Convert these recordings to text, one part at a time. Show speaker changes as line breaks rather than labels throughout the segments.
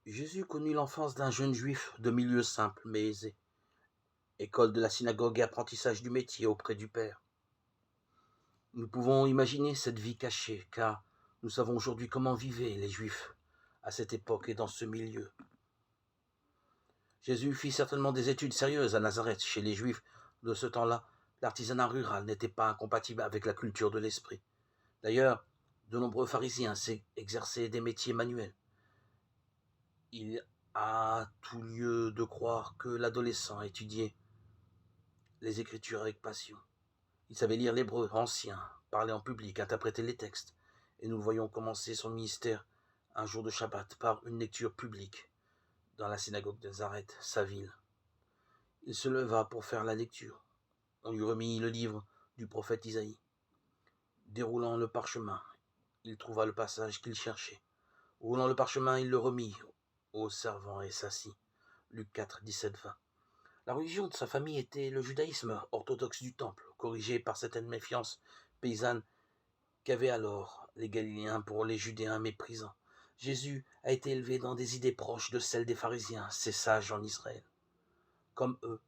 Jésus connut l'enfance d'un jeune juif de milieu simple mais aisé, école de la synagogue et apprentissage du métier auprès du Père. Nous pouvons imaginer cette vie cachée, car nous savons aujourd'hui comment vivaient les Juifs à cette époque et dans ce milieu. Jésus fit certainement des études sérieuses à Nazareth. Chez les Juifs de ce temps-là, l'artisanat rural n'était pas incompatible avec la culture de l'esprit. D'ailleurs, de nombreux pharisiens exerçaient des métiers manuels. Il a tout lieu de croire que l'adolescent étudiait les Écritures avec passion. Il savait lire l'hébreu ancien, parler en public, interpréter les textes, et nous le voyons commencer son ministère un jour de Shabbat par une lecture publique dans la synagogue de Nazareth, sa ville. Il se leva pour faire la lecture. On lui remit le livre du prophète Isaïe. Déroulant le parchemin, il trouva le passage qu'il cherchait. Roulant le parchemin, il le remit au servant et s'assit. Luc 4, 17-20. La religion de sa famille était le judaïsme orthodoxe du temple, corrigé par certaines méfiances paysannes qu'avaient alors les Galiléens pour les Judéens méprisants. Jésus a été élevé dans des idées proches de celles des pharisiens, ces sages en Israël. Comme eux,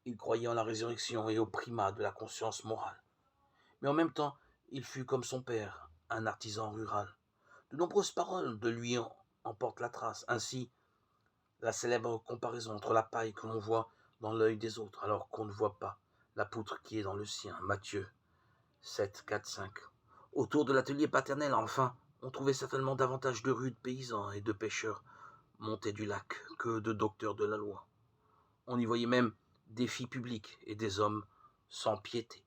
il croyait en la résurrection et au primat de la conscience morale. Mais en même temps, il fut comme son père, un artisan rural. De nombreuses paroles de lui en portent la trace. Ainsi, la célèbre comparaison entre la paille que l'on voit dans l'œil des autres alors qu'on ne voit pas la poutre qui est dans le sien. Matthieu 7, 4, 5. Autour de l'atelier paternel, enfin, on trouvait certainement davantage de rudes paysans et de pêcheurs montés du lac que de docteurs de la loi. On y voyait même des filles publiques et des hommes sans piété.